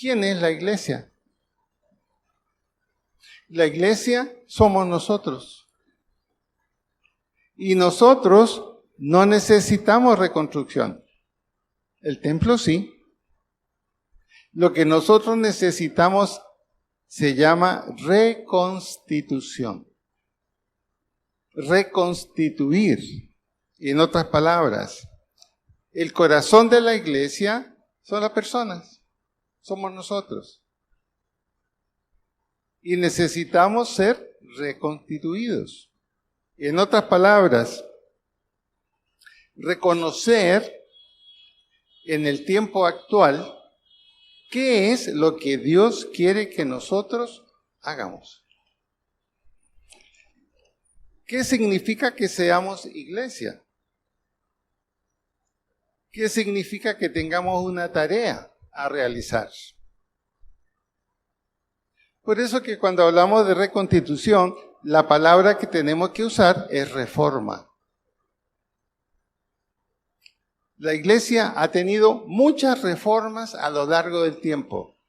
¿Quién es la iglesia? La iglesia somos nosotros. Y nosotros no necesitamos reconstrucción. El templo sí. Lo que nosotros necesitamos se llama reconstitución. Reconstituir. En otras palabras, el corazón de la iglesia son las personas. Somos nosotros. Y necesitamos ser reconstituidos. En otras palabras, reconocer en el tiempo actual qué es lo que Dios quiere que nosotros hagamos. ¿Qué significa que seamos iglesia? ¿Qué significa que tengamos una tarea a realizar? Por eso que cuando hablamos de reconstitución, la palabra que tenemos que usar es reforma. La iglesia ha tenido muchas reformas a lo largo del tiempo.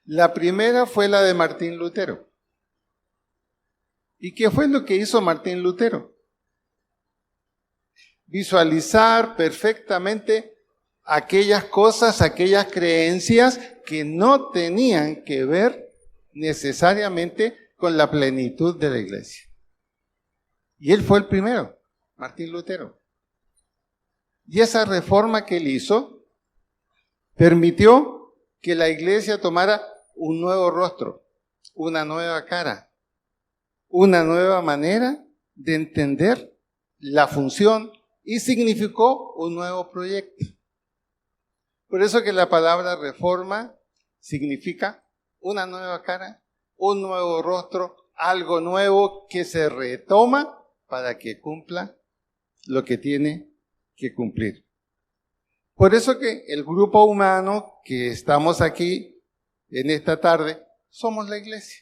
La primera fue la de Martín Lutero. ¿Y qué fue lo que hizo Martín Lutero? Visualizar perfectamente aquellas cosas, aquellas creencias que no tenían que ver necesariamente con la plenitud de la iglesia. Y él fue el primero, Martín Lutero. Y esa reforma que él hizo permitió que la iglesia tomara un nuevo rostro, una nueva cara, una nueva manera de entender la función y significó un nuevo proyecto. Por eso que la palabra reforma significa una nueva cara, un nuevo rostro, algo nuevo que se retoma para que cumpla lo que tiene que cumplir. Por eso que el grupo humano que estamos aquí en esta tarde, somos la iglesia.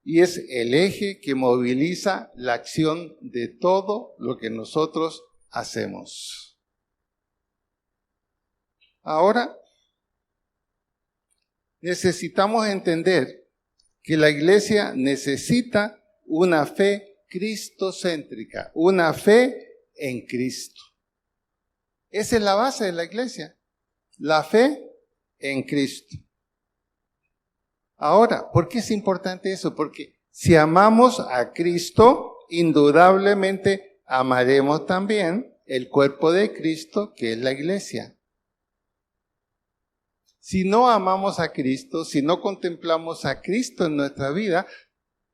Y es el eje que moviliza la acción de todo lo que nosotros hacemos. Ahora, necesitamos entender que la iglesia necesita una fe cristocéntrica, una fe en Cristo. Esa es la base de la iglesia, la fe en Cristo. Ahora, ¿por qué es importante eso? Porque si amamos a Cristo, indudablemente amaremos también el cuerpo de Cristo, que es la iglesia. Si no amamos a Cristo, si no contemplamos a Cristo en nuestra vida,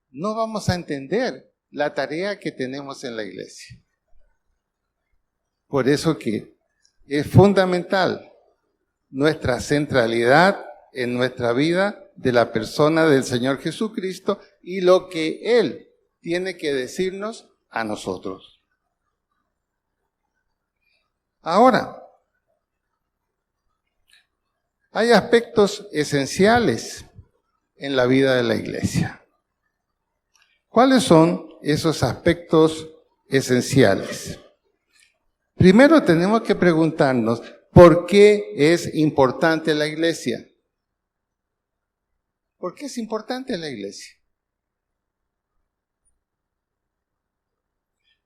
no vamos a entender la tarea que tenemos en la iglesia. Por eso que es fundamental nuestra centralidad en nuestra vida de la persona del Señor Jesucristo y lo que Él tiene que decirnos a nosotros. Ahora, hay aspectos esenciales en la vida de la iglesia. ¿Cuáles son esos aspectos esenciales? Primero tenemos que preguntarnos, ¿por qué es importante la iglesia? ¿Por qué es importante la iglesia?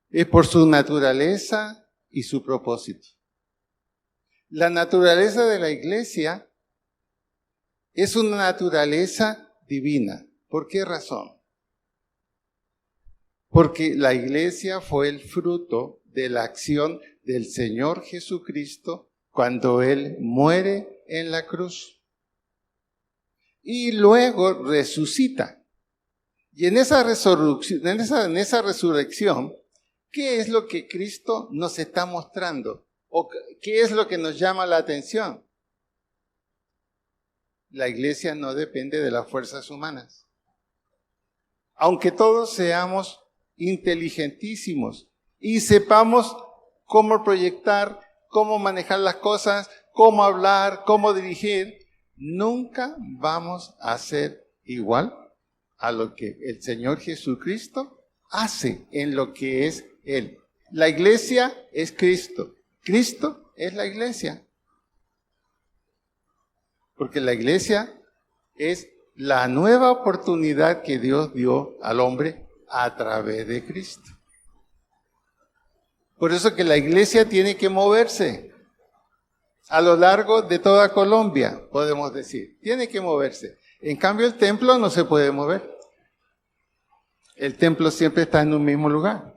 Es por su naturaleza y su propósito. La naturaleza de la iglesia es una naturaleza divina. ¿Por qué razón? Porque la iglesia fue el fruto de la acción del Señor Jesucristo cuando Él muere en la cruz. Y luego resucita. Y en esa resurrección, ¿qué es lo que Cristo nos está mostrando? ¿O qué es lo que nos llama la atención? La iglesia no depende de las fuerzas humanas. Aunque todos seamos inteligentísimos y sepamos cómo proyectar, cómo manejar las cosas, cómo hablar, cómo dirigir, nunca vamos a ser igual a lo que el Señor Jesucristo hace en lo que es Él. La iglesia es Cristo. Cristo es la iglesia. Porque la iglesia es la nueva oportunidad que Dios dio al hombre a través de Cristo. Por eso que la iglesia tiene que moverse a lo largo de toda Colombia, podemos decir. Tiene que moverse. En cambio, el templo no se puede mover. El templo siempre está en un mismo lugar.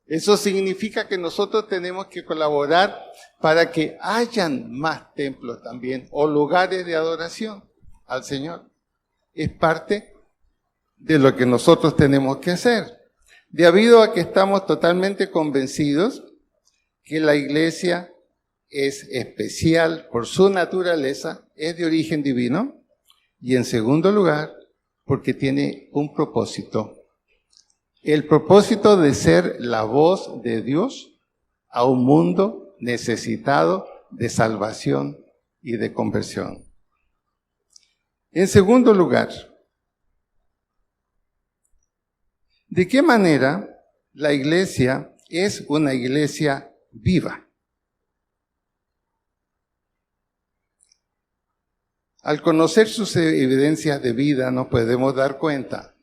Eso significa que nosotros tenemos que colaborar para que hayan más templos también o lugares de adoración al Señor. Es parte de lo que nosotros tenemos que hacer. Debido a que estamos totalmente convencidos que la iglesia es especial por su naturaleza, es de origen divino, y en segundo lugar, porque tiene un propósito. El propósito de ser la voz de Dios a un mundo necesitado de salvación y de conversión. En segundo lugar, ¿de qué manera la iglesia es una iglesia viva? Al conocer sus evidencias de vida nos podemos dar cuenta.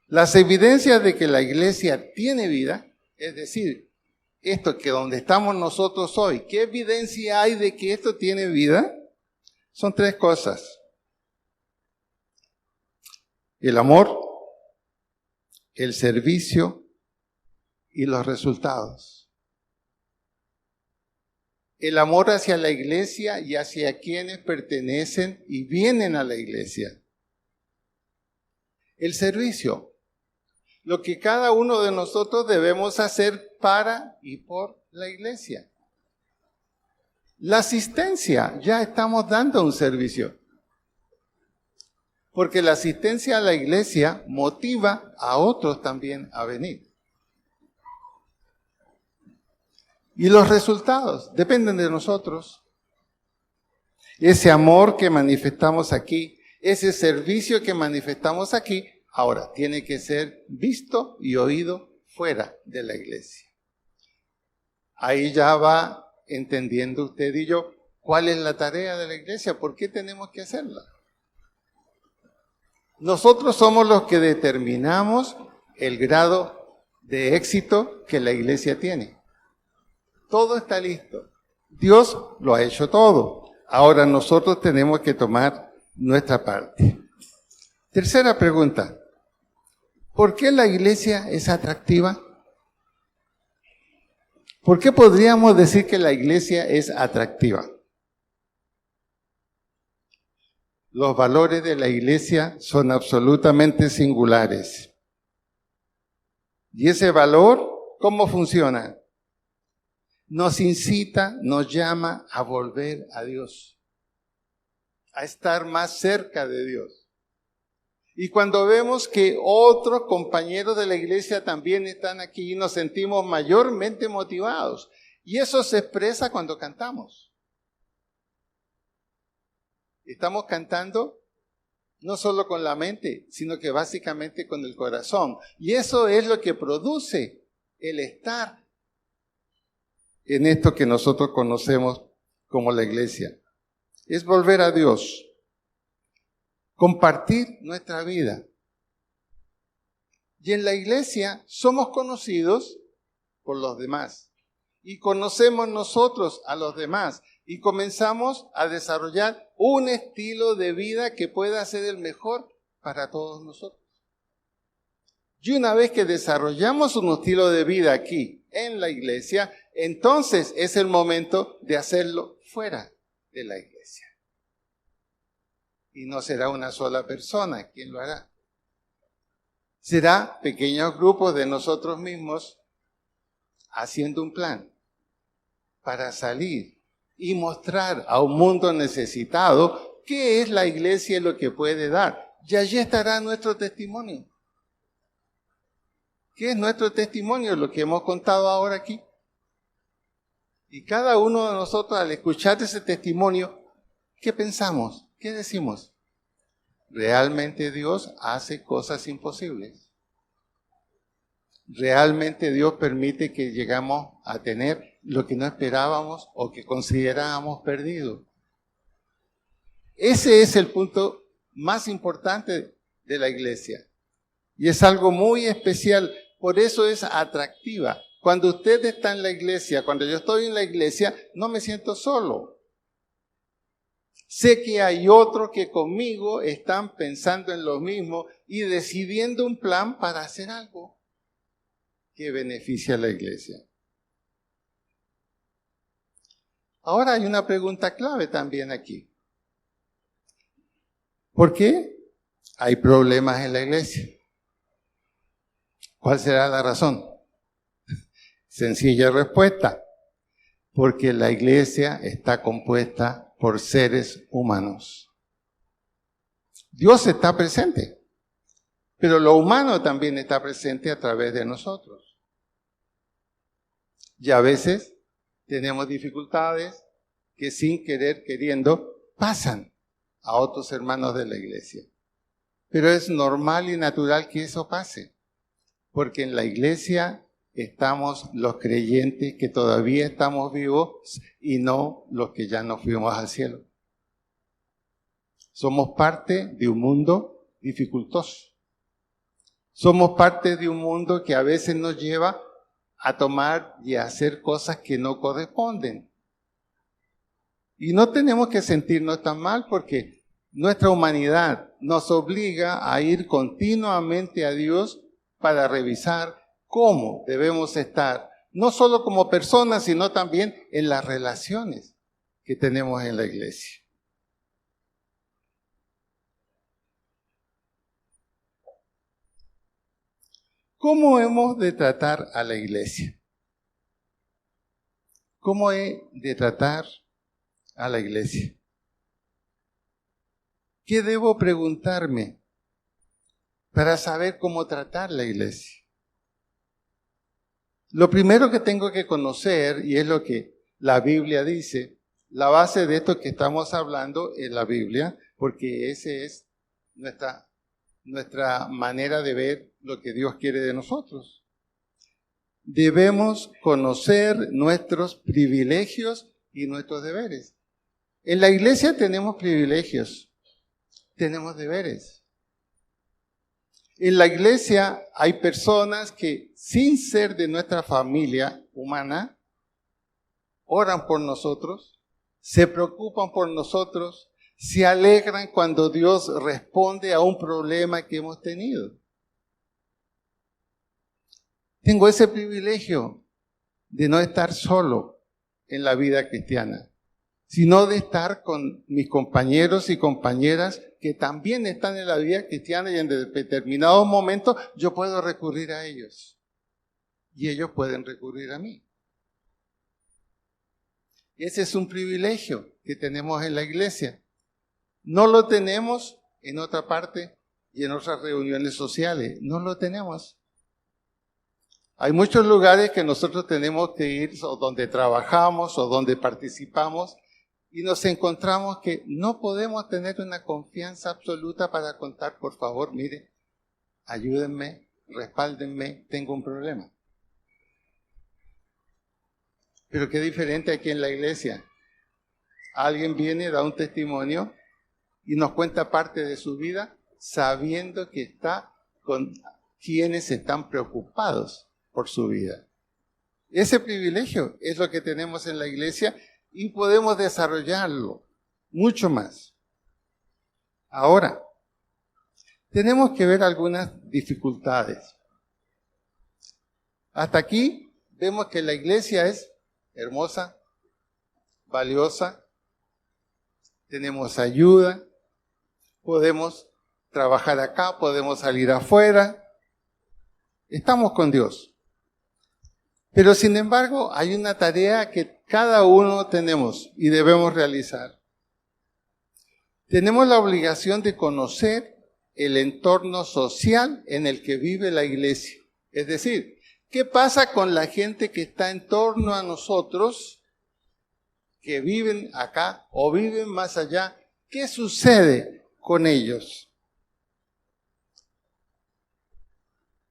Las evidencias de que la iglesia tiene vida, es decir, esto que donde estamos nosotros hoy, ¿qué evidencia hay de que esto tiene vida? Son tres cosas. El amor, el servicio y los resultados. El amor hacia la iglesia y hacia quienes pertenecen y vienen a la iglesia. El servicio, lo que cada uno de nosotros debemos hacer para y por la iglesia. La asistencia, ya estamos dando un servicio. Porque la asistencia a la iglesia motiva a otros también a venir. Y los resultados dependen de nosotros. Ese amor que manifestamos aquí, ese servicio que manifestamos aquí, ahora tiene que ser visto y oído fuera de la iglesia. Ahí ya va entendiendo usted y yo cuál es la tarea de la iglesia, por qué tenemos que hacerla. Nosotros somos los que determinamos el grado de éxito que la iglesia tiene. Todo está listo. Dios lo ha hecho todo. Ahora nosotros tenemos que tomar nuestra parte. Tercera pregunta. ¿Por qué la iglesia es atractiva? ¿Por qué podríamos decir que la iglesia es atractiva? Los valores de la iglesia son absolutamente singulares. ¿Y ese valor cómo funciona? Nos incita, nos llama a volver a Dios, a estar más cerca de Dios. Y cuando vemos que otros compañeros de la iglesia también están aquí, nos sentimos mayormente motivados. Y eso se expresa cuando cantamos. Estamos cantando no solo con la mente, sino que básicamente con el corazón. Y eso es lo que produce el estar en esto que nosotros conocemos como la iglesia. Es volver a Dios, compartir nuestra vida. Y en la iglesia somos conocidos por los demás y conocemos nosotros a los demás y comenzamos a desarrollar un estilo de vida que pueda ser el mejor para todos nosotros. Y una vez que desarrollamos un estilo de vida aquí en la iglesia, entonces es el momento de hacerlo fuera de la iglesia. Y no será una sola persona quien lo hará. Será pequeños grupos de nosotros mismos haciendo un plan para salir y mostrar a un mundo necesitado qué es la iglesia y lo que puede dar. Y allí estará nuestro testimonio. ¿Qué es nuestro testimonio? Lo que hemos contado ahora aquí. Y cada uno de nosotros al escuchar ese testimonio, ¿qué pensamos? ¿Qué decimos? ¿Realmente Dios hace cosas imposibles? ¿Realmente Dios permite que llegamos a tener lo que no esperábamos o que considerábamos perdido? Ese es el punto más importante de la iglesia. Y es algo muy especial, por eso es atractiva. Cuando usted está en la iglesia, cuando yo estoy en la iglesia, no me siento solo. Sé que hay otros que conmigo están pensando en lo mismo y decidiendo un plan para hacer algo que beneficie a la iglesia. Ahora hay una pregunta clave también aquí. ¿Por qué hay problemas en la iglesia? ¿Cuál será la razón? Sencilla respuesta. Porque la iglesia está compuesta por seres humanos. Dios está presente, pero lo humano también está presente a través de nosotros. Y a veces tenemos dificultades que sin querer, queriendo, pasan a otros hermanos de la iglesia. Pero es normal y natural que eso pase, porque en la iglesia estamos los creyentes que todavía estamos vivos y no los que ya nos fuimos al cielo. Somos parte de un mundo dificultoso. Somos parte de un mundo que a veces nos lleva a tomar y a hacer cosas que no corresponden. Y no tenemos que sentirnos tan mal porque nuestra humanidad nos obliga a ir continuamente a Dios para revisar cómo debemos estar, no solo como personas, sino también en las relaciones que tenemos en la iglesia. ¿Cómo hemos de tratar a la iglesia? ¿Cómo he de tratar a la iglesia? ¿Qué debo preguntarme para saber cómo tratar la iglesia? Lo primero que tengo que conocer, y es lo que la Biblia dice, la base de esto que estamos hablando es la Biblia, porque esa es nuestra manera de ver lo que Dios quiere de nosotros. Debemos conocer nuestros privilegios y nuestros deberes. En la iglesia tenemos privilegios, tenemos deberes. En la iglesia hay personas que, sin ser de nuestra familia humana, oran por nosotros, se preocupan por nosotros, se alegran cuando Dios responde a un problema que hemos tenido. Tengo ese privilegio de no estar solo en la vida cristiana, sino de estar con mis compañeros y compañeras que también están en la vida cristiana y en determinados momentos yo puedo recurrir a ellos y ellos pueden recurrir a mí. Ese es un privilegio que tenemos en la iglesia. No lo tenemos en otra parte y en otras reuniones sociales. No lo tenemos. Hay muchos lugares que nosotros tenemos que ir, o donde trabajamos, o donde participamos, y nos encontramos que no podemos tener una confianza absoluta para contar, por favor, mire, ayúdenme, respáldenme, tengo un problema. Pero qué diferente aquí en la iglesia. Alguien viene, da un testimonio y nos cuenta parte de su vida sabiendo que está con quienes están preocupados por su vida. Ese privilegio es lo que tenemos en la iglesia y podemos desarrollarlo mucho más. Ahora, tenemos que ver algunas dificultades. Hasta aquí vemos que la iglesia es hermosa, valiosa, tenemos ayuda, podemos trabajar acá, podemos salir afuera, estamos con Dios. Pero sin embargo, hay una tarea que cada uno tenemos y debemos realizar. Tenemos la obligación de conocer el entorno social en el que vive la iglesia. Es decir, ¿qué pasa con la gente que está en torno a nosotros, que viven acá o viven más allá? ¿Qué sucede con ellos?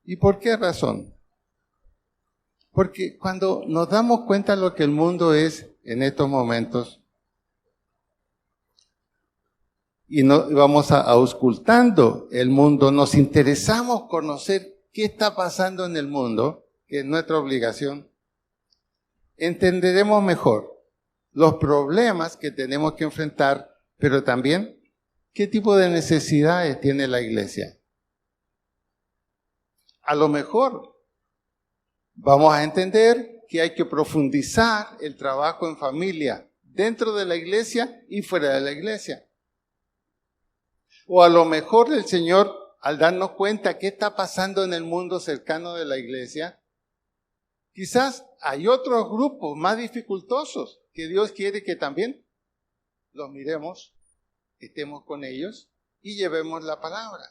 ¿Y por qué razón? Porque cuando nos damos cuenta de lo que el mundo es en estos momentos, y no, vamos auscultando el mundo, nos interesamos conocer qué está pasando en el mundo, que es nuestra obligación, entenderemos mejor los problemas que tenemos que enfrentar, pero también qué tipo de necesidades tiene la iglesia. A lo mejor vamos a entender que hay que profundizar el trabajo en familia dentro de la iglesia y fuera de la iglesia. O a lo mejor el Señor, al darnos cuenta qué está pasando en el mundo cercano de la iglesia, quizás hay otros grupos más dificultosos que Dios quiere que también los miremos, estemos con ellos y llevemos la palabra.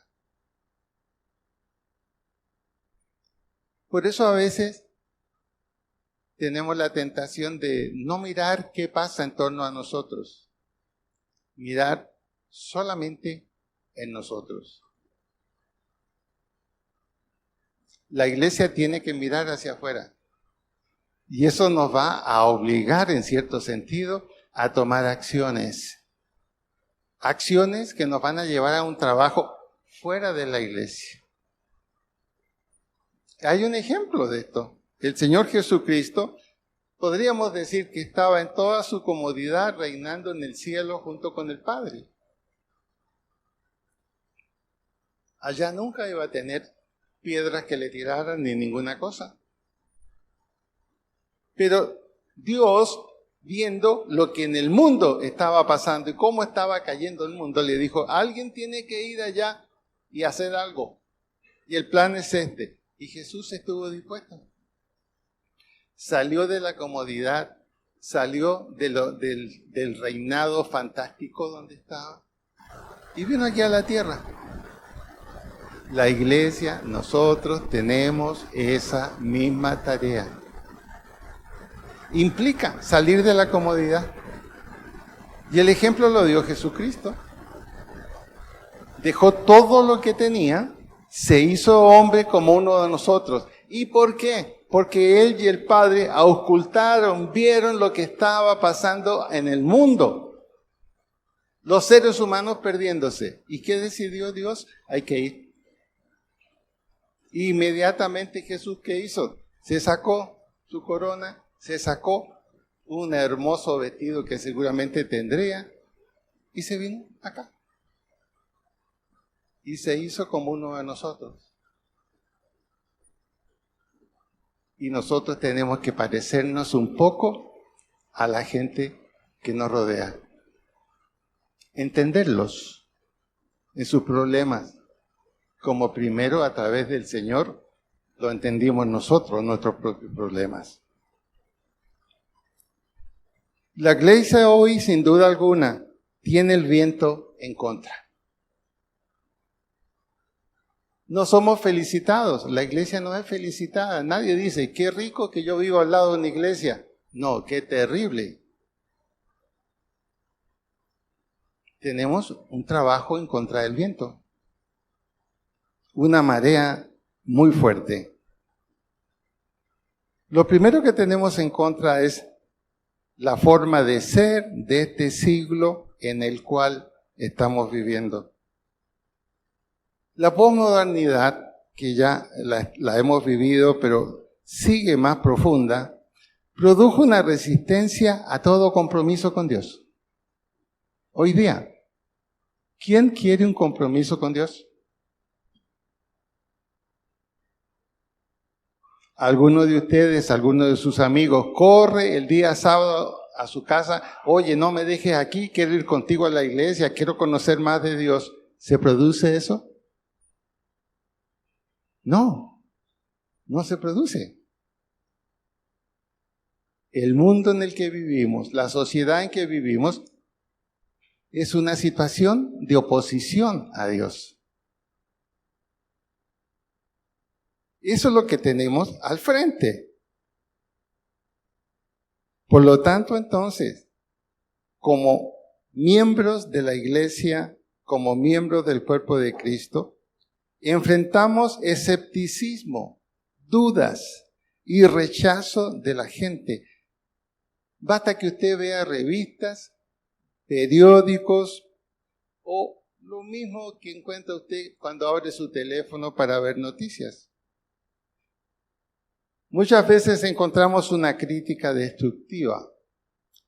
Por eso a veces tenemos la tentación de no mirar qué pasa en torno a nosotros, mirar solamente en nosotros. La iglesia tiene que mirar hacia afuera y eso nos va a obligar en cierto sentido a tomar acciones que nos van a llevar a un trabajo fuera de la iglesia. Hay un ejemplo de esto. El Señor Jesucristo, podríamos decir que estaba en toda su comodidad reinando en el cielo junto con el Padre. Allá nunca iba a tener piedras que le tiraran ni ninguna cosa. Pero Dios, viendo lo que en el mundo estaba pasando y cómo estaba cayendo el mundo, le dijo, alguien tiene que ir allá y hacer algo. Y el plan es este. Y Jesús estuvo dispuesto. Salió de la comodidad, salió del reinado fantástico donde estaba y vino aquí a la tierra. La iglesia, nosotros tenemos esa misma tarea. Implica salir de la comodidad. Y el ejemplo lo dio Jesucristo. Dejó todo lo que tenía, se hizo hombre como uno de nosotros. ¿Y por qué? Porque Él y el Padre auscultaron, vieron lo que estaba pasando en el mundo. Los seres humanos perdiéndose. ¿Y qué decidió Dios? Hay que ir. Inmediatamente Jesús, ¿qué hizo? Se sacó su corona, se sacó un hermoso vestido que seguramente tendría y se vino acá. Y se hizo como uno de nosotros. Y nosotros tenemos que parecernos un poco a la gente que nos rodea. Entenderlos en sus problemas, como primero a través del Señor lo entendimos nosotros, nuestros propios problemas. La iglesia hoy, sin duda alguna, tiene el viento en contra. No somos felicitados, la iglesia no es felicitada. Nadie dice, qué rico que yo vivo al lado de una iglesia. No, qué terrible. Tenemos un trabajo en contra del viento. Una marea muy fuerte. Lo primero que tenemos en contra es la forma de ser de este siglo en el cual estamos viviendo. La posmodernidad, que ya la hemos vivido, pero sigue más profunda, produjo una resistencia a todo compromiso con Dios. Hoy día, ¿quién quiere un compromiso con Dios? Alguno de ustedes, alguno de sus amigos, corre el día sábado a su casa, oye, no me dejes aquí, quiero ir contigo a la iglesia, quiero conocer más de Dios. ¿Se produce eso? No, no se produce. El mundo en el que vivimos, la sociedad en que vivimos, es una situación de oposición a Dios. Eso es lo que tenemos al frente. Por lo tanto, entonces, como miembros de la iglesia, como miembros del cuerpo de Cristo, enfrentamos escepticismo, dudas y rechazo de la gente. Basta que usted vea revistas, periódicos o lo mismo que encuentra usted cuando abre su teléfono para ver noticias. Muchas veces encontramos una crítica destructiva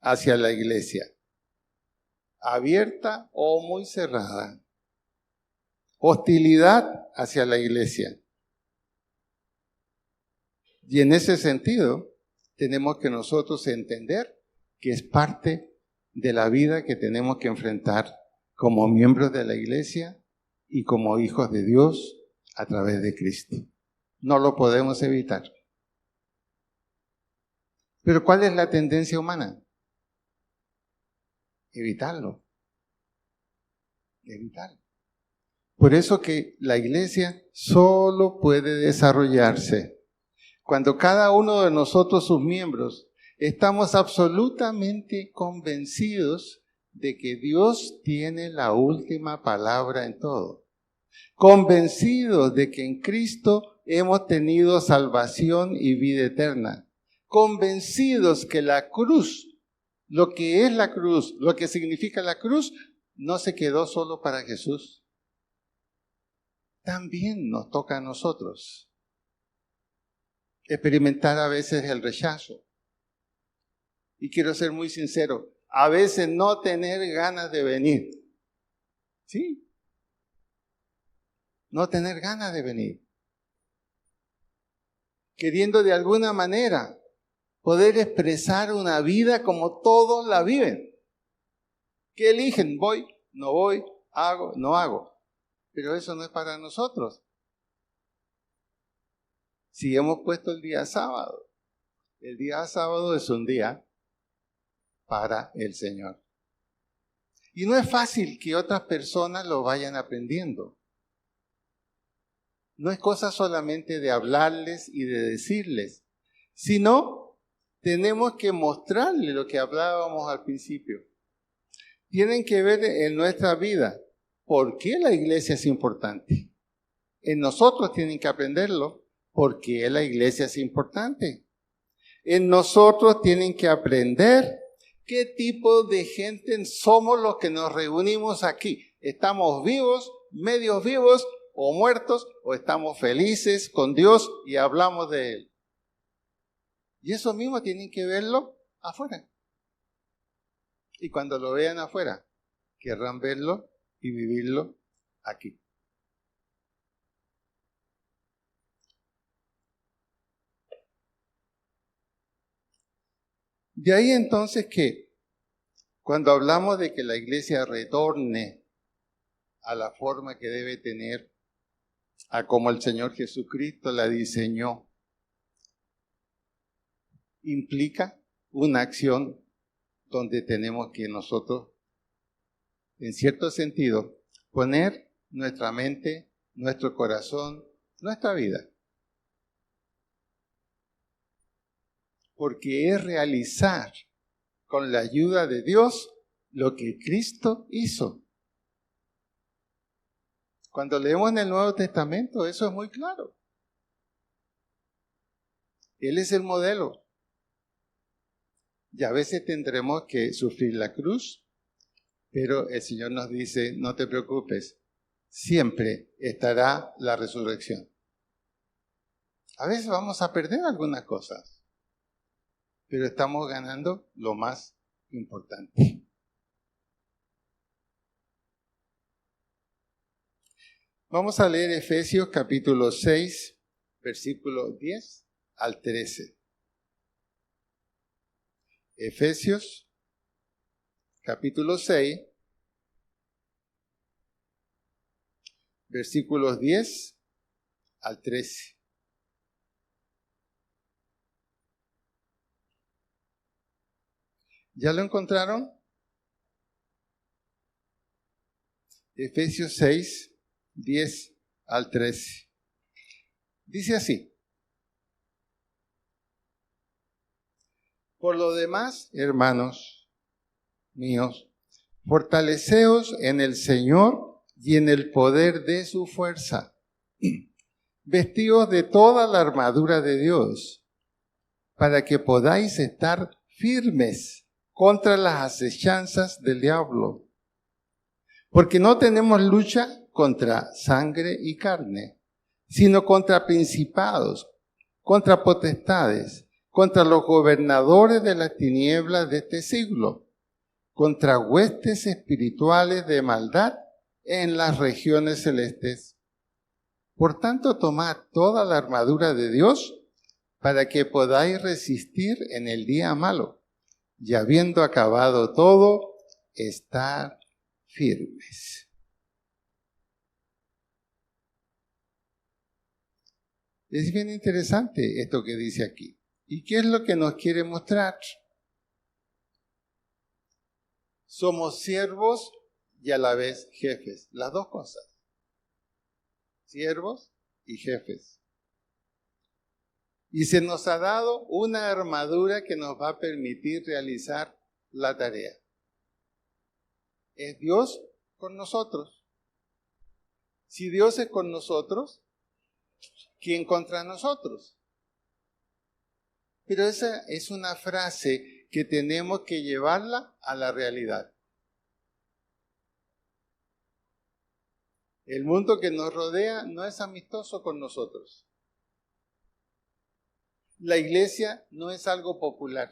hacia la iglesia, abierta o muy cerrada. Hostilidad hacia la iglesia. Y en ese sentido, tenemos que nosotros entender que es parte de la vida que tenemos que enfrentar como miembros de la iglesia y como hijos de Dios a través de Cristo. No lo podemos evitar. Pero ¿cuál es la tendencia humana? Evitarlo. Evitarlo. Por eso que la iglesia solo puede desarrollarse cuando cada uno de nosotros, sus miembros, estamos absolutamente convencidos de que Dios tiene la última palabra en todo. Convencidos de que en Cristo hemos tenido salvación y vida eterna. Convencidos que la cruz, lo que es la cruz, lo que significa la cruz, no se quedó solo para Jesús. También nos toca a nosotros experimentar a veces el rechazo. Y quiero ser muy sincero, a veces no tener ganas de venir. ¿Sí? No tener ganas de venir. Queriendo de alguna manera poder expresar una vida como todos la viven. ¿Qué eligen? Voy, no voy, hago, no hago. Pero eso no es para nosotros. Si hemos puesto el día sábado es un día para el Señor. Y no es fácil que otras personas lo vayan aprendiendo. No es cosa solamente de hablarles y de decirles, sino tenemos que mostrarles lo que hablábamos al principio. Tienen que ver en nuestra vida por qué la iglesia es importante. En nosotros tienen que aprenderlo. ¿Por qué la iglesia es importante? En nosotros tienen que aprender qué tipo de gente somos los que nos reunimos aquí. ¿Estamos vivos, medios vivos o muertos? ¿O estamos felices con Dios y hablamos de Él? Y eso mismo tienen que verlo afuera. Y cuando lo vean afuera, querrán verlo y vivirlo aquí. De ahí entonces que cuando hablamos de que la iglesia retorne a la forma que debe tener, a como el Señor Jesucristo la diseñó, implica una acción donde tenemos que nosotros, en cierto sentido, poner nuestra mente, nuestro corazón, nuestra vida. Porque es realizar con la ayuda de Dios lo que Cristo hizo. Cuando leemos en el Nuevo Testamento, eso es muy claro. Él es el modelo. Y a veces tendremos que sufrir la cruz, pero el Señor nos dice, no te preocupes, siempre estará la resurrección. A veces vamos a perder algunas cosas, pero estamos ganando lo más importante. Vamos a leer Efesios capítulo 6, versículos 10 al 13. Efesios capítulo 6, versículos 10 al 13. ¿Ya lo encontraron? Efesios 6, 10 al 13. Dice así. Por lo demás, hermanos míos, fortaleceos en el Señor y en el poder de su fuerza. Vestidos de toda la armadura de Dios, para que podáis estar firmes contra las acechanzas del diablo. Porque no tenemos lucha contra sangre y carne, sino contra principados, contra potestades, contra los gobernadores de las tinieblas de este siglo, contra huestes espirituales de maldad en las regiones celestes. Por tanto, tomad toda la armadura de Dios para que podáis resistir en el día malo, y habiendo acabado todo, estar firmes. Es bien interesante esto que dice aquí. ¿Y qué es lo que nos quiere mostrar? Somos siervos y a la vez jefes. Las dos cosas. Siervos y jefes. Y se nos ha dado una armadura que nos va a permitir realizar la tarea. Es Dios con nosotros. Si Dios es con nosotros, ¿quién contra nosotros? Pero esa es una frase que tenemos que llevarla a la realidad. El mundo que nos rodea no es amistoso con nosotros. La iglesia no es algo popular.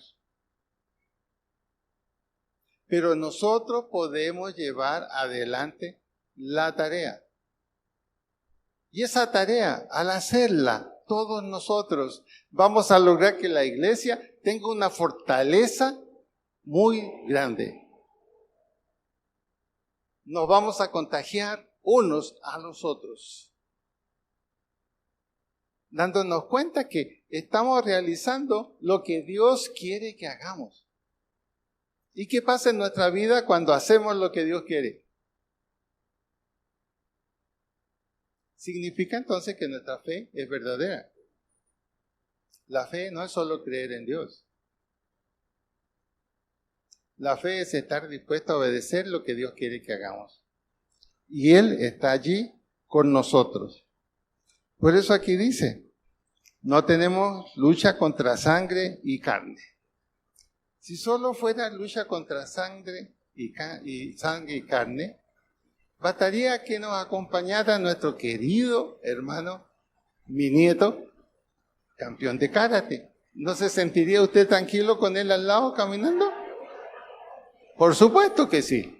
Pero nosotros podemos llevar adelante la tarea. Y esa tarea, al hacerla todos nosotros, vamos a lograr que la iglesia tenga una fortaleza muy grande. Nos vamos a contagiar unos a los otros, dándonos cuenta que estamos realizando lo que Dios quiere que hagamos. ¿Y qué pasa en nuestra vida cuando hacemos lo que Dios quiere? Significa entonces que nuestra fe es verdadera. La fe no es solo creer en Dios. La fe es estar dispuesto a obedecer lo que Dios quiere que hagamos. Y Él está allí con nosotros. Por eso aquí dice, no tenemos lucha contra sangre y carne. Si solo fuera lucha contra sangre y carne, bastaría que nos acompañara nuestro querido hermano, mi nieto, campeón de karate. ¿No se sentiría usted tranquilo con él al lado caminando? Por supuesto que sí.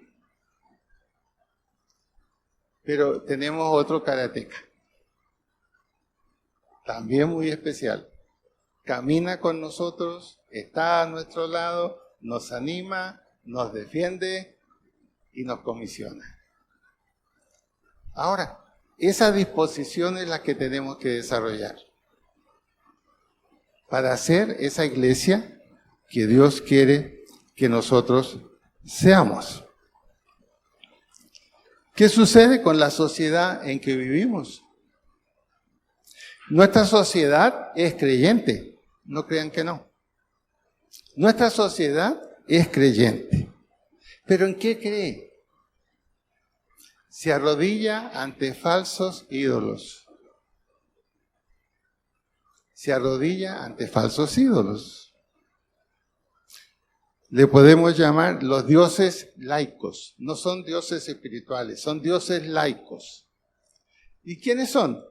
Pero tenemos otro karateca, también muy especial. Camina con nosotros, está a nuestro lado, nos anima, nos defiende y nos comisiona. Ahora, esa disposición es la que tenemos que desarrollar para hacer esa iglesia que Dios quiere que nosotros seamos. ¿Qué sucede con la sociedad en que vivimos? Nuestra sociedad es creyente, no crean que no. Nuestra sociedad es creyente. ¿Pero en qué cree? Se arrodilla ante falsos ídolos. Se arrodilla ante falsos ídolos. Le podemos llamar los dioses laicos. No son dioses espirituales, son dioses laicos. ¿Y quiénes son?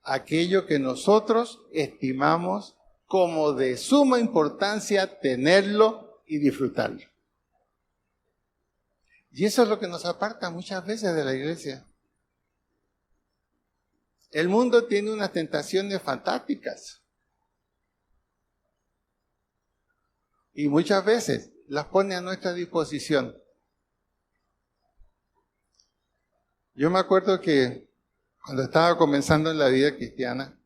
Aquello que nosotros estimamos como de suma importancia tenerlo y disfrutarlo. Y eso es lo que nos aparta muchas veces de la iglesia. El mundo tiene unas tentaciones fantásticas. Y muchas veces las pone a nuestra disposición. Yo me acuerdo que cuando estaba comenzando en la vida cristiana,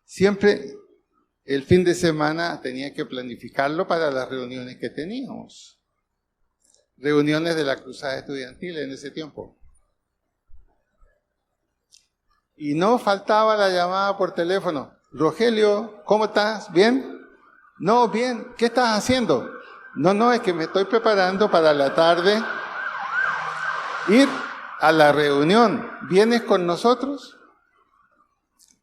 siempre el fin de semana tenía que planificarlo para las reuniones que teníamos. Reuniones de la Cruzada Estudiantil en ese tiempo. Y no faltaba la llamada por teléfono. Rogelio, ¿cómo estás? ¿Bien? No, bien. ¿Qué estás haciendo? No, es que me estoy preparando para la tarde ir a la reunión. ¿Vienes con nosotros?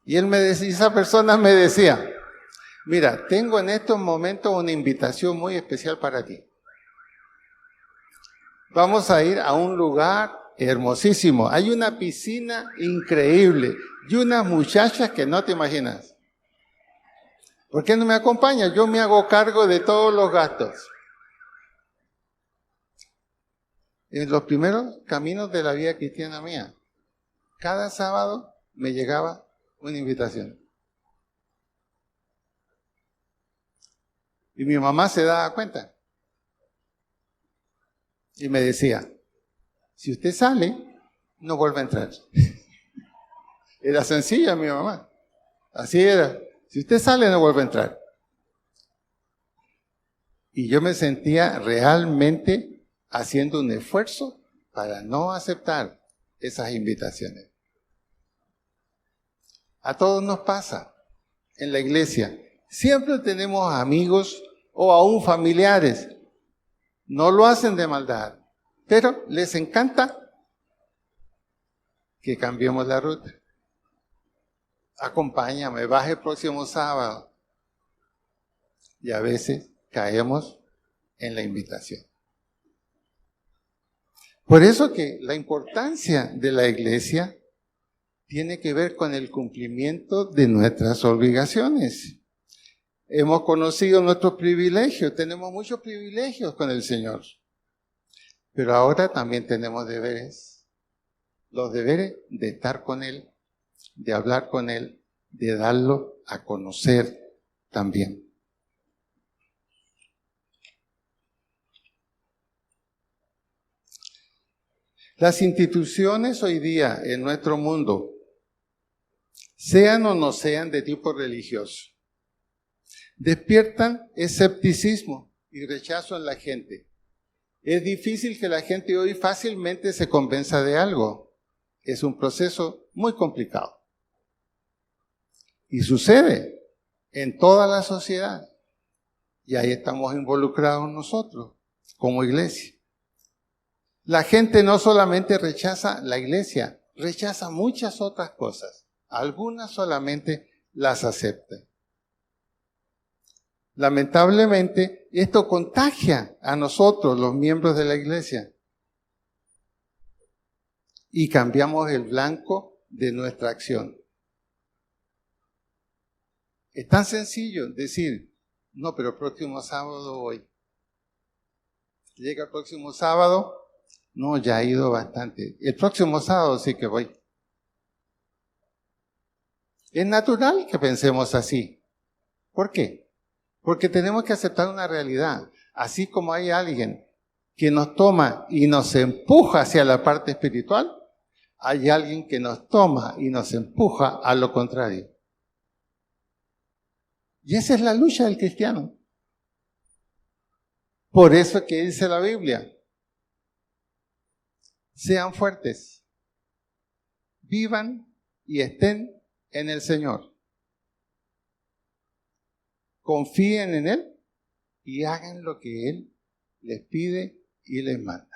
Y esa persona me decía, mira, tengo en estos momentos una invitación muy especial para ti. Vamos a ir a un lugar hermosísimo. Hay una piscina increíble y unas muchachas que no te imaginas. ¿Por qué no me acompañas? Yo me hago cargo de todos los gastos. En los primeros caminos de la vida cristiana mía, cada sábado me llegaba una invitación. Y mi mamá se daba cuenta. Y me decía, si usted sale, no vuelve a entrar. Era sencilla mi mamá. Así era. Si usted sale, no vuelve a entrar. Y yo me sentía realmente haciendo un esfuerzo para no aceptar esas invitaciones. A todos nos pasa en la iglesia. Siempre tenemos amigos o aún familiares. No lo hacen de maldad, pero les encanta que cambiemos la ruta. Acompáñame, baja el próximo sábado. Y a veces caemos en la invitación. Por eso que la importancia de la iglesia tiene que ver con el cumplimiento de nuestras obligaciones. Hemos conocido nuestros privilegios, tenemos muchos privilegios con el Señor. Pero ahora también tenemos deberes. Los deberes de estar con Él, de hablar con Él, de darlo a conocer también. Las instituciones hoy día en nuestro mundo, sean o no sean de tipo religioso, despiertan escepticismo y rechazo en la gente. Es difícil que la gente hoy fácilmente se convenza de algo. Es un proceso muy complicado. Y sucede en toda la sociedad. Y ahí estamos involucrados nosotros, como iglesia. La gente no solamente rechaza la iglesia, rechaza muchas otras cosas. Algunas solamente las acepta. Lamentablemente, esto contagia a nosotros, los miembros de la iglesia. Y cambiamos el blanco de nuestra acción. Es tan sencillo decir, no, pero el próximo sábado voy. Llega el próximo sábado, no, ya he ido bastante. El próximo sábado sí que voy. Es natural que pensemos así. ¿Por qué? Porque tenemos que aceptar una realidad. Así como hay alguien que nos toma y nos empuja hacia la parte espiritual, hay alguien que nos toma y nos empuja a lo contrario. Y esa es la lucha del cristiano. Por eso que dice la Biblia, sean fuertes, vivan y estén en el Señor. Confíen en Él y hagan lo que Él les pide y les manda.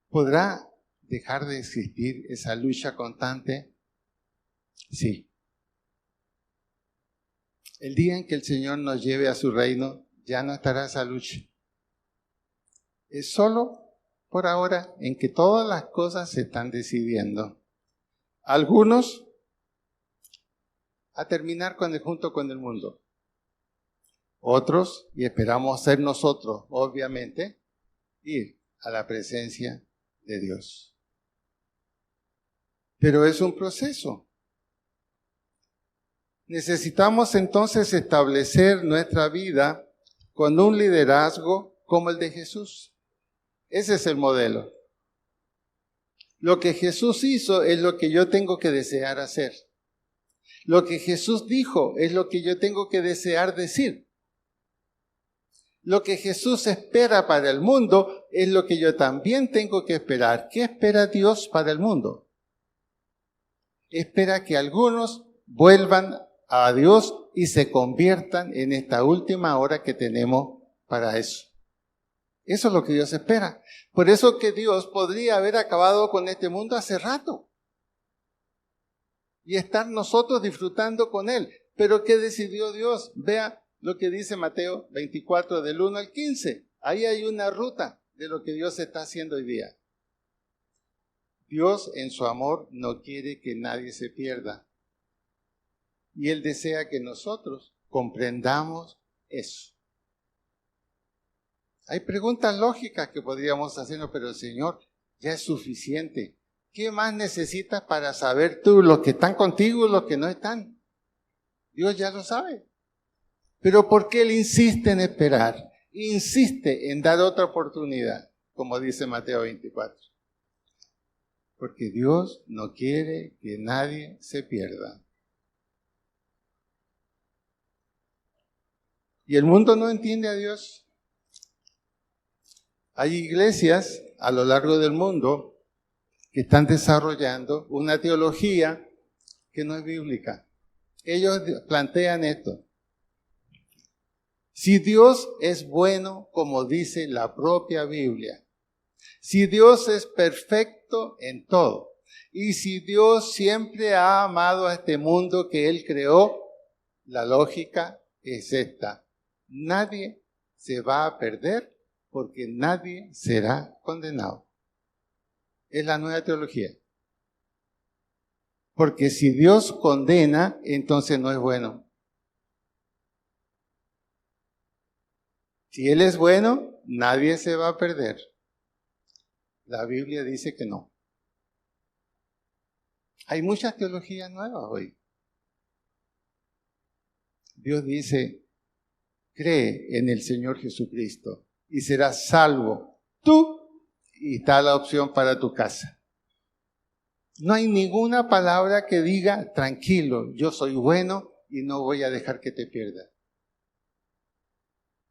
¿Podrá dejar de existir esa lucha constante? Sí. El día en que el Señor nos lleve a su reino, ya no estará esa lucha. Es solo por ahora en que todas las cosas se están decidiendo. Algunos a terminar junto con el mundo. Otros, y esperamos ser nosotros, obviamente, ir a la presencia de Dios. Pero es un proceso. Necesitamos entonces establecer nuestra vida con un liderazgo como el de Jesús. Ese es el modelo. Lo que Jesús hizo es lo que yo tengo que desear hacer. Lo que Jesús dijo es lo que yo tengo que desear decir. Lo que Jesús espera para el mundo es lo que yo también tengo que esperar. ¿Qué espera Dios para el mundo? Espera que algunos vuelvan a Dios y se conviertan en esta última hora que tenemos para eso. Eso es lo que Dios espera. Por eso que Dios podría haber acabado con este mundo hace rato y estar nosotros disfrutando con Él. Pero ¿qué decidió Dios? Vea lo que dice Mateo 24 del 1 al 15. Ahí hay una ruta de lo que Dios está haciendo hoy día. Dios en su amor no quiere que nadie se pierda. Y Él desea que nosotros comprendamos eso. Hay preguntas lógicas que podríamos hacernos, pero el Señor ya es suficiente. ¿Qué más necesitas para saber tú los que están contigo y los que no están? Dios ya lo sabe. Pero ¿por qué Él insiste en esperar? Insiste en dar otra oportunidad, como dice Mateo 24. Porque Dios no quiere que nadie se pierda. Y el mundo no entiende a Dios. Hay iglesias a lo largo del mundo que están desarrollando una teología que no es bíblica. Ellos plantean esto. Si Dios es bueno, como dice la propia Biblia, si Dios es perfecto en todo, y si Dios siempre ha amado a este mundo que Él creó, la lógica es esta. Nadie se va a perder porque nadie será condenado. Es la nueva teología. Porque si Dios condena, entonces no es bueno. Si Él es bueno, nadie se va a perder. La Biblia dice que no. Hay muchas teologías nuevas hoy. Dios dice, cree en el Señor Jesucristo y serás salvo tú, y está la opción para tu casa. No hay ninguna palabra que diga, tranquilo, yo soy bueno y no voy a dejar que te pierdas.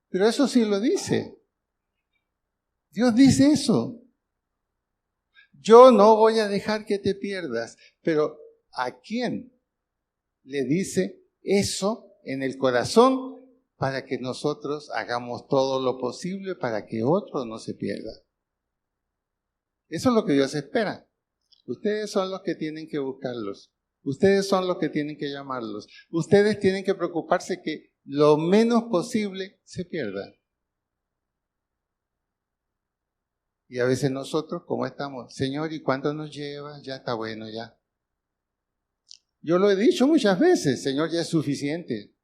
Pero eso sí lo dice. Dios dice eso. Yo no voy a dejar que te pierdas. Pero ¿a quién le dice eso en el corazón para que nosotros hagamos todo lo posible para que otro no se pierda? Eso es lo que Dios espera. Ustedes son los que tienen que buscarlos. Ustedes son los que tienen que llamarlos. Ustedes tienen que preocuparse que lo menos posible se pierda. Y a veces nosotros, ¿cómo estamos? Señor, ¿y cuánto nos lleva? Ya está bueno, ya. Yo lo he dicho muchas veces, Señor, ya es suficiente.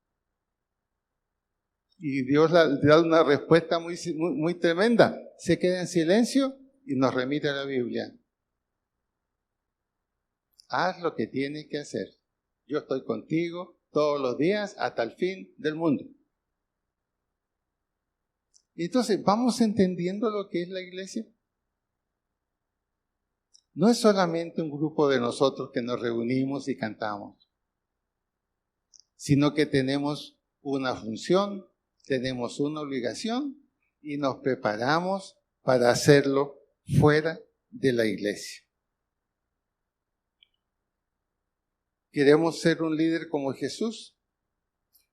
Y Dios le da una respuesta muy tremenda. Se queda en silencio y nos remite a la Biblia. Haz lo que tienes que hacer. Yo estoy contigo todos los días hasta el fin del mundo. Entonces, ¿vamos entendiendo lo que es la iglesia? No es solamente un grupo de nosotros que nos reunimos y cantamos, sino que tenemos una función, tenemos una obligación y nos preparamos para hacerlo fuera de la iglesia. ¿Queremos ser un líder como Jesús?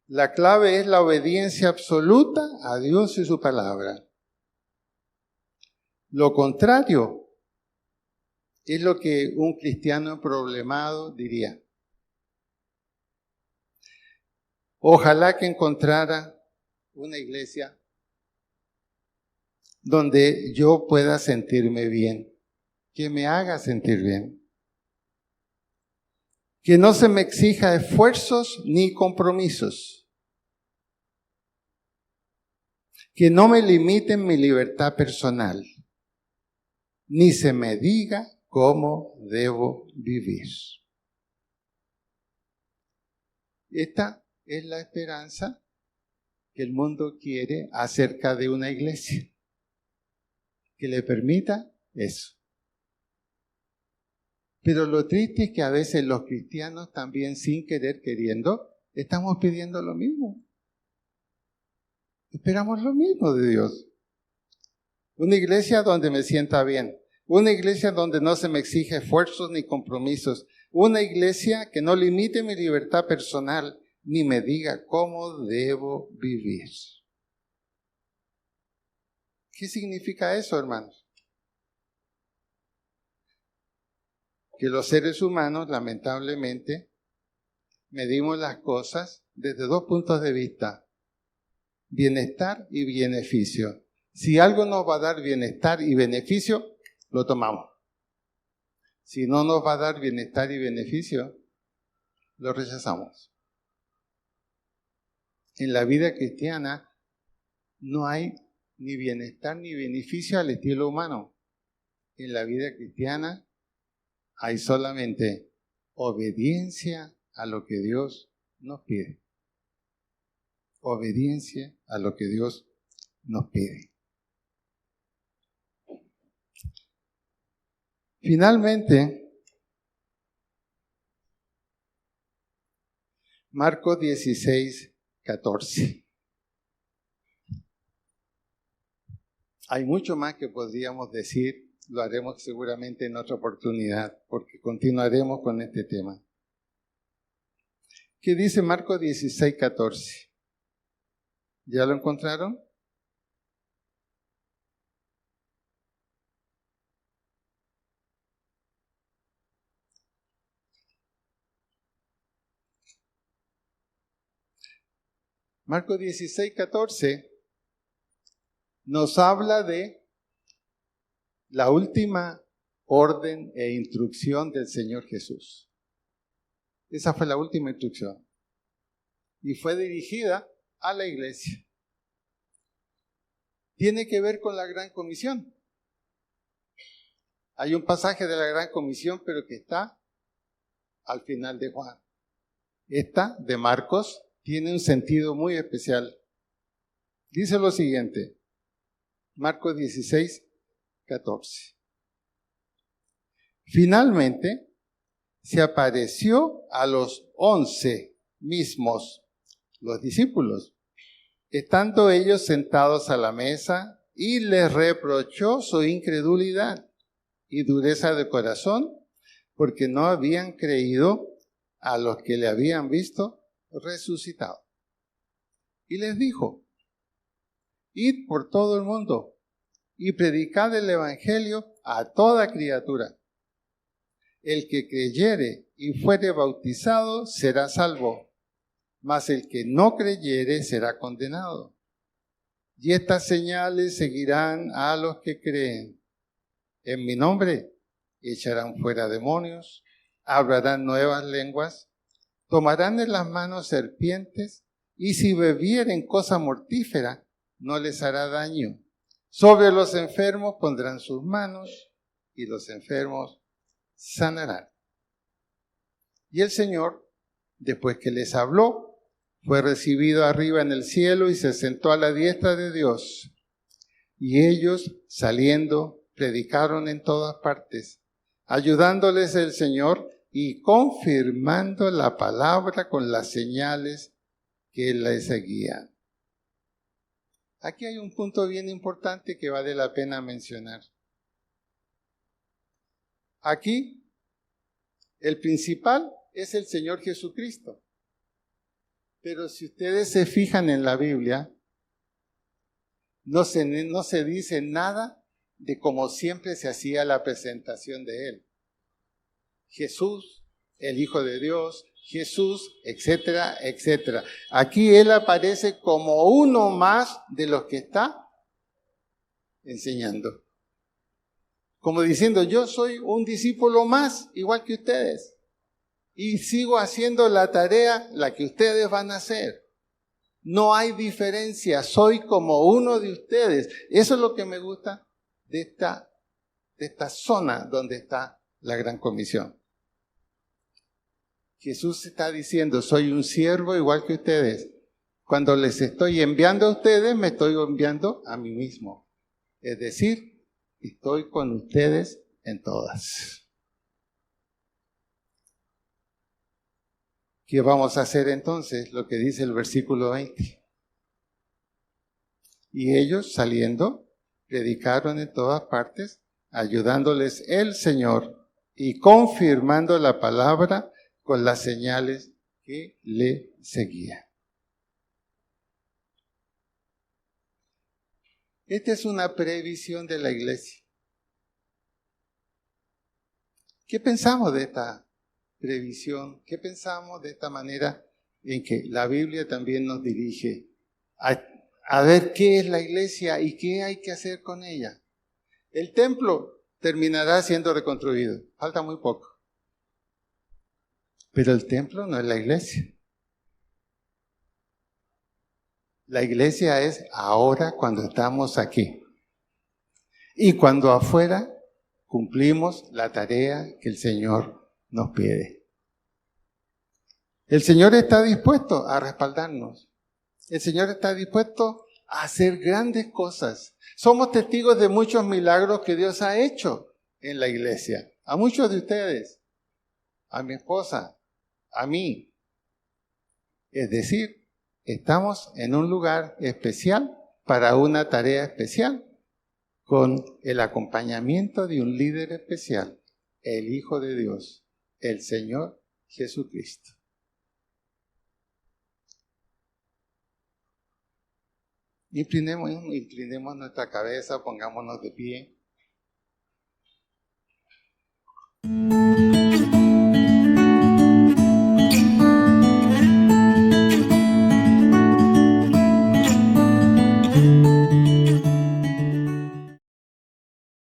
La clave es la obediencia absoluta a Dios y su palabra. Lo contrario es lo que un cristiano problemado diría. Ojalá que encontrara una iglesia donde yo pueda sentirme bien, que me haga sentir bien. Que no se me exija esfuerzos ni compromisos. Que no me limiten mi libertad personal, ni se me diga cómo debo vivir. Esta es la esperanza que el mundo quiere acerca de una iglesia, que le permita eso. Pero lo triste es que a veces los cristianos también, sin querer, queriendo, estamos pidiendo lo mismo. Esperamos lo mismo de Dios. Una iglesia donde me sienta bien. Una iglesia donde no se me exige esfuerzos ni compromisos. Una iglesia que no limite mi libertad personal ni me diga cómo debo vivir. ¿Qué significa eso, hermanos? Que los seres humanos, lamentablemente, medimos las cosas desde dos puntos de vista. bienestar y beneficio. Si algo nos va a dar bienestar y beneficio, lo tomamos. Si no nos va a dar bienestar y beneficio, lo rechazamos. En la vida cristiana no hay ni bienestar ni beneficio al estilo humano. En la vida cristiana hay solamente obediencia a lo que Dios nos pide. Obediencia a lo que Dios nos pide. Finalmente, Marcos 16:14. Hay mucho más que podríamos decir, lo haremos seguramente en otra oportunidad, porque continuaremos con este tema. ¿Qué dice Marcos 16:14? ¿Ya lo encontraron? Marcos 16:14 nos habla de la última orden e instrucción del Señor Jesús. Esa fue la última instrucción. Y fue dirigida a la iglesia. Tiene que ver con la Gran Comisión. Hay un pasaje de la Gran Comisión, pero que está al final de Juan. Esta, de Marcos, tiene un sentido muy especial. Dice lo siguiente, Marcos 16:14. Finalmente, se apareció a los 11 mismos, los discípulos, estando ellos sentados a la mesa, y les reprochó su incredulidad y dureza de corazón, porque no habían creído a los que le habían visto resucitado. Y les dijo, id por todo el mundo y predicad el evangelio a toda criatura. El que creyere y fuere bautizado será salvo, mas el que no creyere será condenado. Y estas señales seguirán a los que creen. En mi nombre echarán fuera demonios, hablarán nuevas lenguas, tomarán en las manos serpientes, y si bebieren cosa mortífera, no les hará daño. Sobre los enfermos pondrán sus manos, y los enfermos sanarán. Y el Señor, después que les habló, fue recibido arriba en el cielo y se sentó a la diestra de Dios. Y ellos, saliendo, predicaron en todas partes, ayudándoles el Señor y confirmando la palabra con las señales que les seguían. Aquí hay un punto bien importante que vale la pena mencionar. Aquí, el principal es el Señor Jesucristo. Pero si ustedes se fijan en la Biblia, no se dice nada de cómo siempre se hacía la presentación de Él. Jesús, el Hijo de Dios, Jesús, etcétera, etcétera. Aquí Él aparece como uno más de los que está enseñando. Como diciendo, yo soy un discípulo más, igual que ustedes. Y sigo haciendo la tarea, la que ustedes van a hacer. No hay diferencia, soy como uno de ustedes. Eso es lo que me gusta de esta zona donde está la Gran Comisión. Jesús está diciendo, soy un siervo igual que ustedes. Cuando les estoy enviando a ustedes, me estoy enviando a mí mismo. Es decir, estoy con ustedes en todas. ¿Qué vamos a hacer entonces? Lo que dice el versículo 20. Y ellos, saliendo, predicaron en todas partes, ayudándoles el Señor y confirmando la palabra con las señales que le seguían. Esta es una previsión de la iglesia. ¿Qué pensamos de esta previsión? ¿Qué pensamos de esta manera en que la Biblia también nos dirige a a ver qué es la iglesia y qué hay que hacer con ella. El templo terminará siendo reconstruido, falta muy poco. Pero el templo no es la iglesia. La iglesia es ahora cuando estamos aquí. Y cuando afuera cumplimos la tarea que el Señor nos pide. El Señor está dispuesto a respaldarnos. El Señor está dispuesto a hacer grandes cosas. Somos testigos de muchos milagros que Dios ha hecho en la iglesia. A muchos de ustedes, a mi esposa, a mí. Es decir, estamos en un lugar especial para una tarea especial, con el acompañamiento de un líder especial, el Hijo de Dios, el Señor Jesucristo. Inclinemos nuestra cabeza, pongámonos de pie.